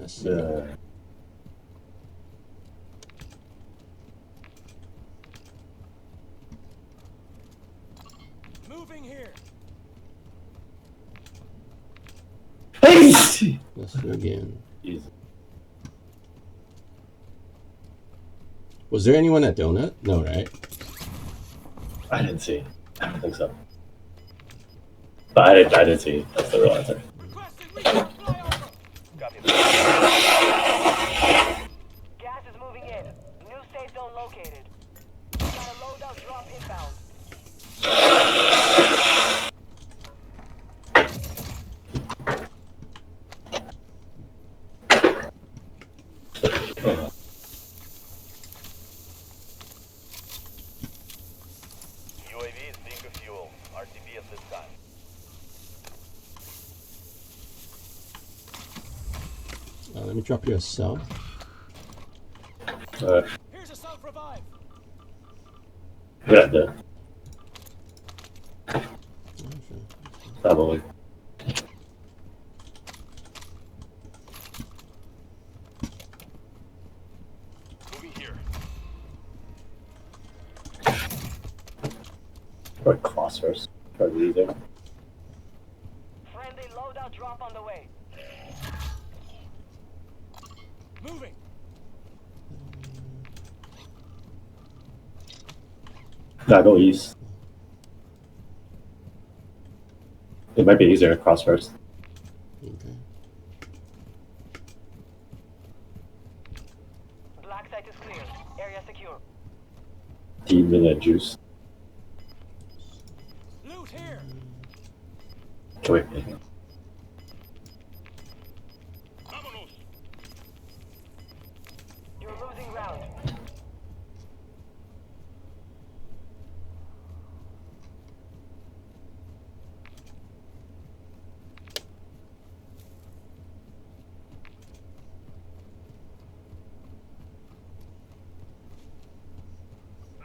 Yes. Moving here. Let's do again. Jesus. Was there anyone at Donut? No, right? I didn't see. I don't think so. But I didn't see. That's the real answer. Requesting recon flyover. Copy. Gas is moving in. New safe zone located. Got a loadout drop inbound. UAV is being refueled. RTB at this time. Let me drop you a sub. Here's a self-revive. Good. Probably. Moving here. Or cross first. Probably either. Friendly loadout drop on the way. Moving. Nah, go east. It might be easier to cross first. Okay. Black site is clear. Area secure. Demon juice. Loot here. Wait. Vámonos. You're losing round.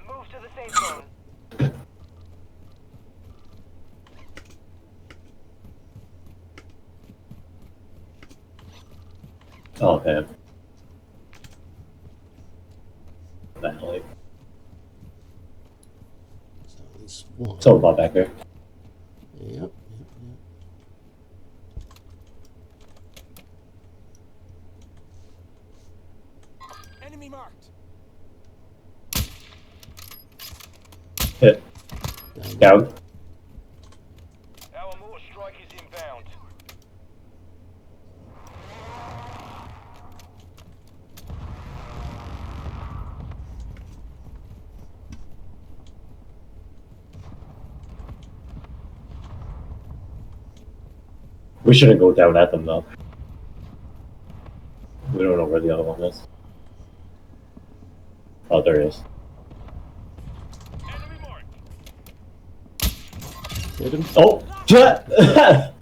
Move to the safe zone. Oh man. Definitely. So at least one. So about back there. Yep. Enemy marked. Hit. Down. Our mortar strike is inbound. We shouldn't go down at them though. We don't know where the other one is. Oh, there he is. Enemy marked. Hit him. Oh!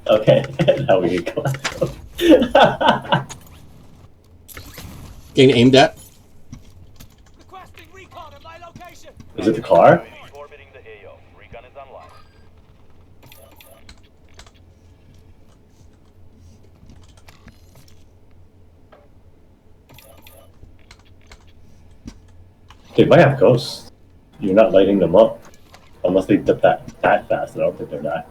Okay, now we can go. Getting aimed at. Requesting recon at my location. Is it the car? UAV orbiting the AO. Recon is online. They might have ghosts. You're not lighting them up. Unless they dip that fast. I don't think they're that.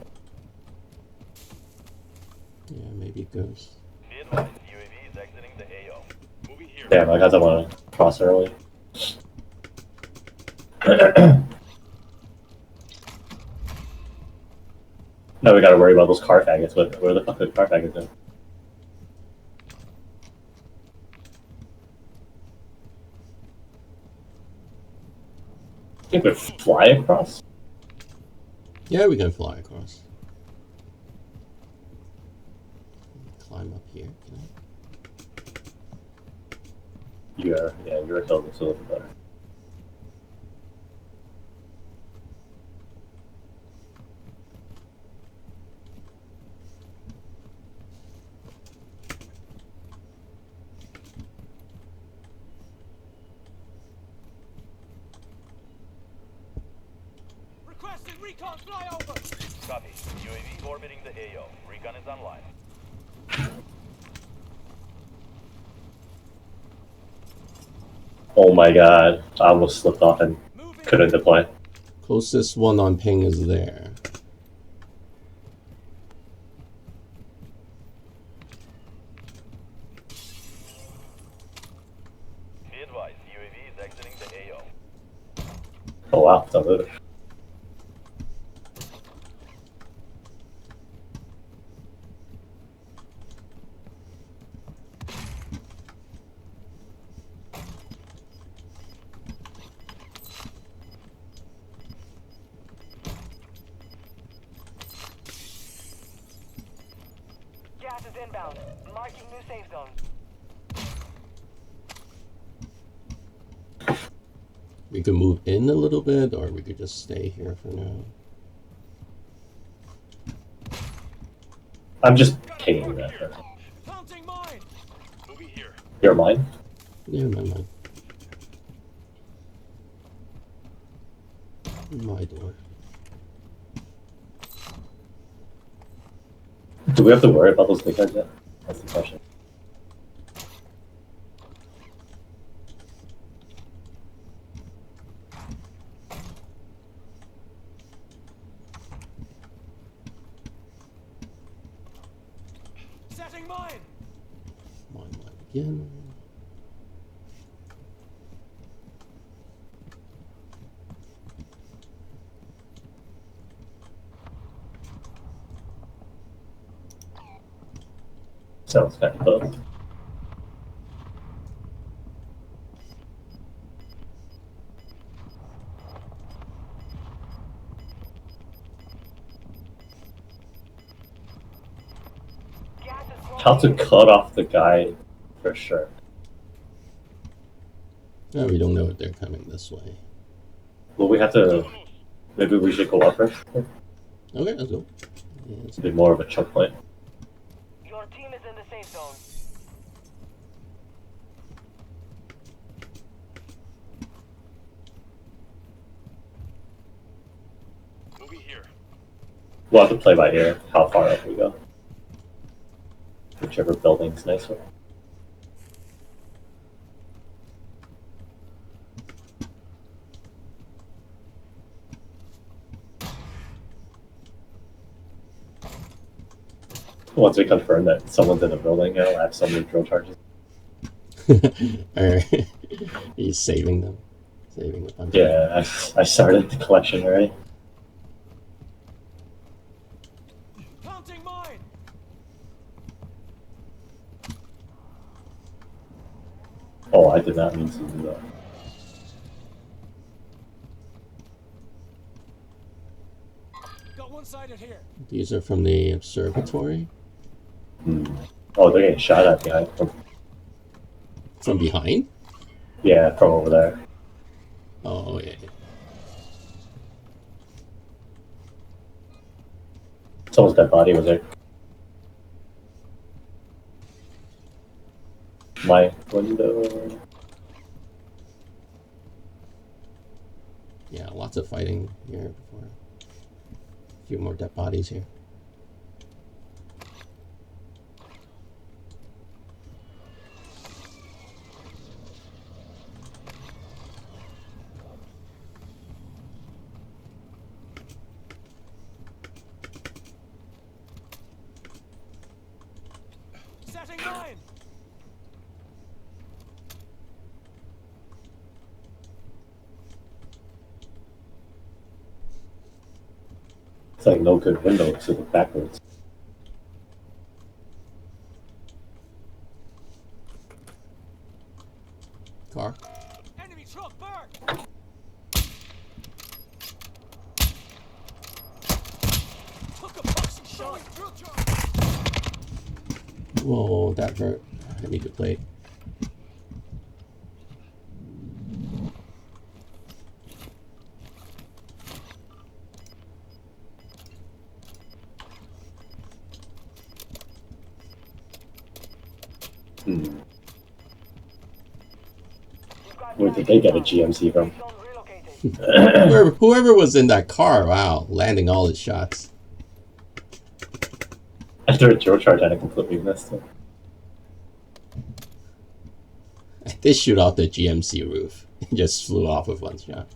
Yeah, maybe it goes. Be advised, UAV is exiting the AO. Moving here. Damn, I guess I want to cross early. Now we gotta worry about those car faggots. Where the fuck are the car faggots in? I think we fly across. Yeah, we can fly across. Climb up here. Can I? You're a kill, so a little better. Requesting recon flyover. Copy. UAV orbiting the AO. Recon is online. Oh my god. I almost slipped off and Moving. couldn't deploy. Closest one on ping is there. Be advised, UAV is exiting the AO. Oh wow, it's unloaded. Gas is inbound. Marking new safe zone. We could move in a little bit, or we could just stay here for now. I'm just pinging that. Planting mine. Moving here. You're mine? Yeah, my door. Do we have to worry about those big guys yet? That's the question. Setting mine. Mine again. Sounds kind of close. Gas is How to closing in. cut off the guy for sure. No, we don't know if they're coming this way. Well, we have to. Maybe we should go up first. Okay, let's go. Yeah, let's Be more of a choke point. Your team is in the safe zone. Moving here. We'll have to play by ear how far up we go. Whichever building's nicer. Once we confirm that someone's in the building, I'll have so many drill charges. Alright. He's saving them. Saving the punch. Yeah, I started the collection already. Planting mine. Oh, I did not mean to do that. Got one sided here. These are from the observatory. Oh, they're getting shot at behind. From behind? Yeah, from over there. Oh, yeah. Someone's dead body was there. My window. Yeah, lots of fighting here before. A few more dead bodies here. Setting mine. It's like no good window to look backwards. Car. Enemy truck burn. Took a boxing shot. Drill charge. Whoa, that hurt. I need to play. You've got Where gas did they get a inbound. GMC from? Safe zone relocated. Whoever was in that car, wow, landing all his shots. After a drill charge, I completely missed it. I did shoot off the GMC roof. It just flew off with one shot.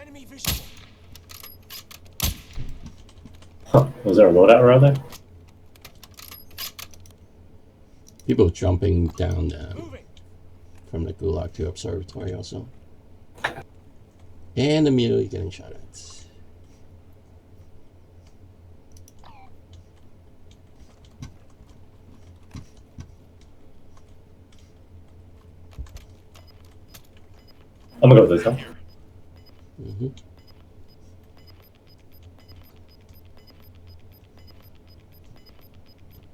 Enemy visual. Huh. Was there a loadout around there? People jumping down Moving. from the Gulag to Observatory also. And immediately getting shot at. I'm gonna go with this one. Mm-hmm.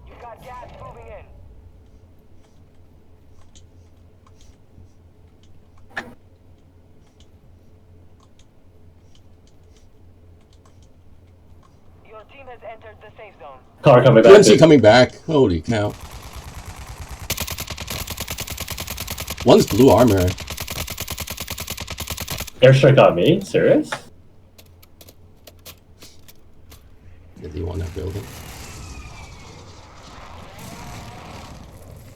You got gas moving in. Your team has entered the safe zone. Car coming back. GMC dude. coming back. Holy cow. One's blue armor. Airstrike on me? Serious? Did he want that building?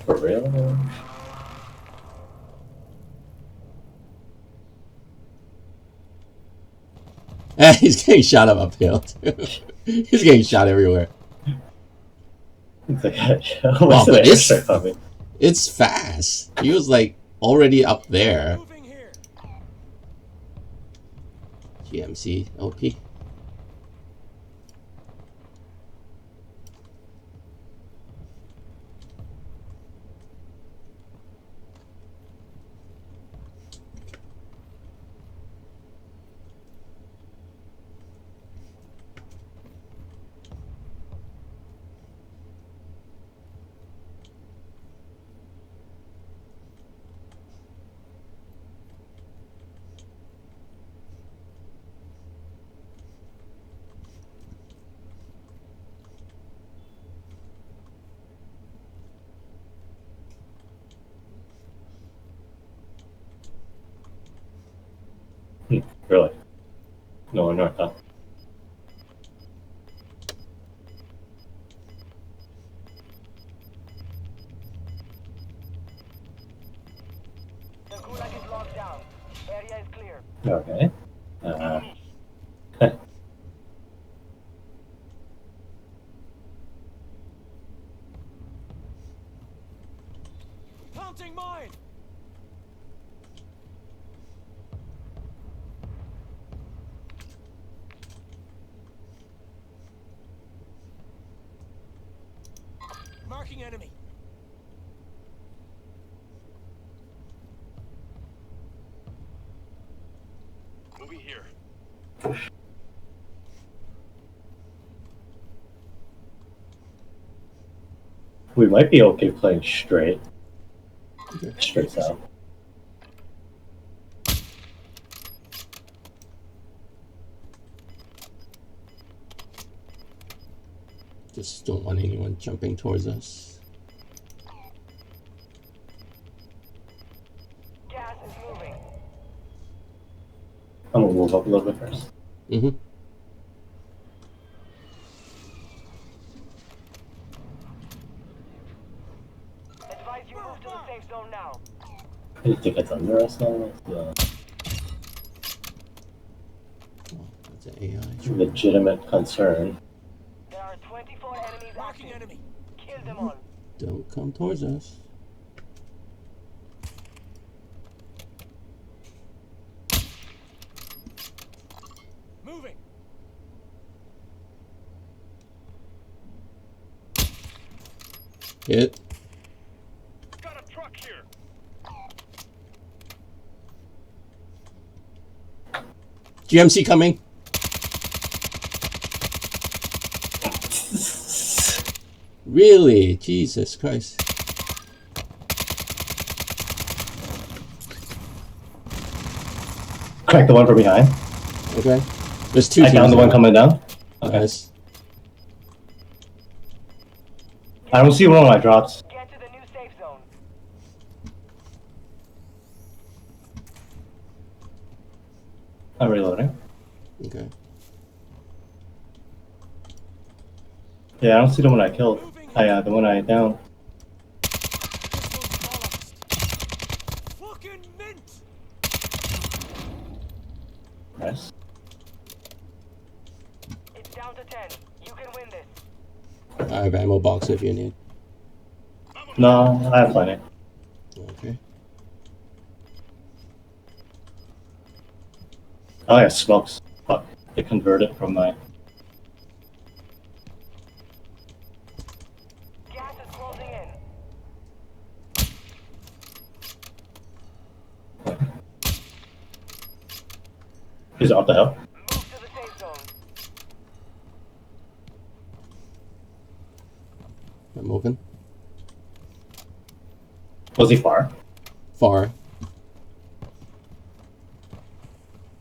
For real? He's getting shot up uphill too. He's getting shot everywhere. It's like, Oh, what's but the airstrike on me? It's fast. He was like already up there. Moving here. GMC LP. Really? No, I'm not. Huh? The gulag is locked down. Area is clear. Okay. Planting mine. Marking enemy. Moving here. We might be okay playing straight. Okay. Straight south. Just don't want anyone jumping towards us. Gas is moving. I'm gonna move up a little bit first. Mm-hmm. Advise you move to the safe zone now. I think it's under us now. Oh, that's an AI. It's a legitimate concern. There are 24 enemies Marking active. enemy. Kill them all. Don't come towards us. Moving. Hit. Got a truck here. GMC coming. Really? Jesus Christ. Crack the one from behind. Okay. There's two I downed the teams one now. coming down. Okay. Nice. I don't see one of my drops. Get to the new safe zone. I'm reloading. Okay. Yeah, I don't see the one I killed. The one I downed. Fucking mint! Nice. It's down to 10. You can win this. I have ammo box if you need. No, I have plenty. Okay. Oh yeah, smokes. Fuck. It converted from my... Gas is closing in. He's up the hill. Move to the safe zone. I'm moving. Was he far? Far.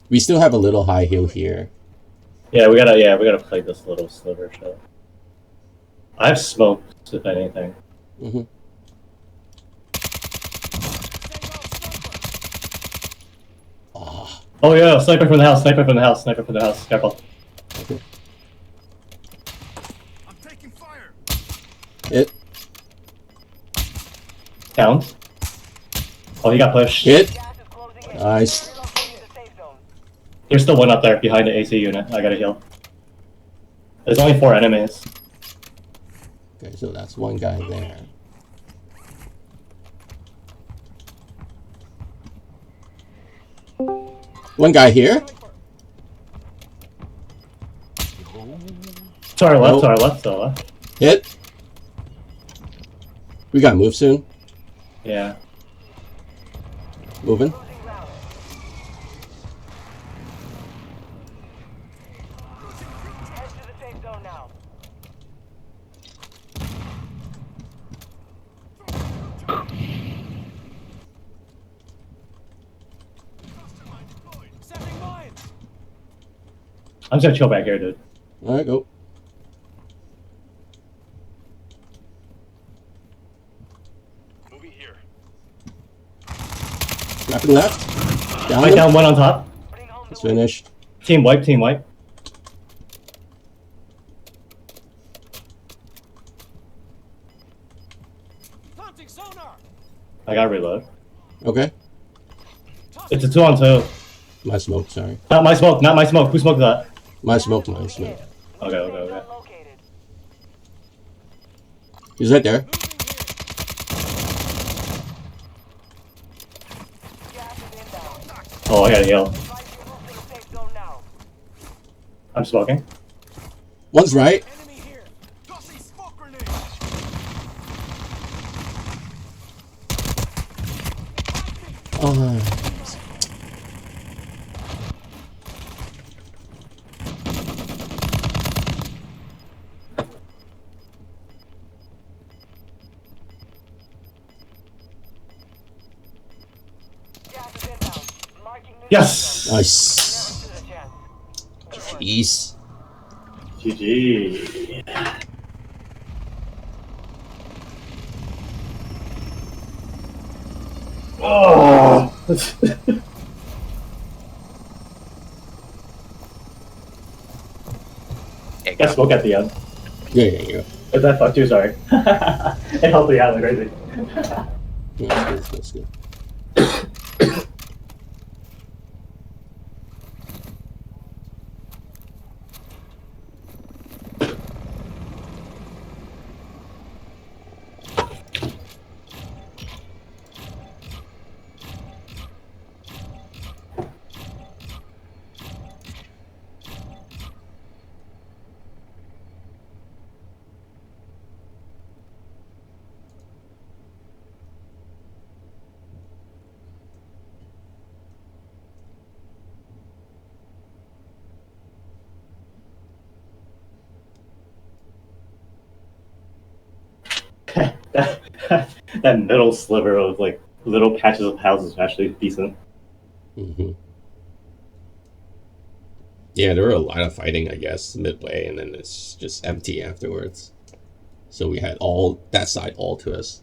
We still have a little high hill here. Yeah, we gotta play this little sliver show. I have smokes, if anything. Mm-hmm. Ah, Oh yeah, sniper from the house, sniper from the house, sniper from the house. Careful. okay. I'm taking fire. Hit. Down. Oh, he got pushed. Hit. Gas is closing in. Nice. Relocating the safe zone. There's still one up there behind the AC unit. I gotta heal. There's only 4 enemies. Okay, so that's one guy there. One guy here. To our left, Nope. to our left, to our left. Hit. We gotta move soon. Yeah. Moving. Losing ground. Head to the safe zone now. Setting mine! I'm just gonna chill back here, dude. All right, go. Moving here. Snapping left. Down. Right him. down, one on top. Bring home It's the win. finished. Team wipe, team wipe. Planting sonar! I gotta reload. Okay. It's a 2 on 2. My smoke. Sorry. Not my smoke, not my smoke. Who smoked that? My smoke. My smoke. Okay, okay, Safe okay. zone located. He's right there. Moving here! Gas is inbound. Oh, I gotta heal. Advise you move to the safe zone now. I'm smoking. One's right. Enemy here! Tossing smoke grenade. Oh. Gas is inbound. Marking new Yes! safe zone. Nice. Never stood a chance. Jeez. GG. Oh! Got smoke at the end. Yeah. But that fucked you, sorry. It helped me out like crazy. Yeah, that's good. That middle sliver of like little patches of houses is actually decent. Mm-hmm. Yeah, there were a lot of fighting, I guess, midway, and then it's just empty afterwards. So we had all that side all to us.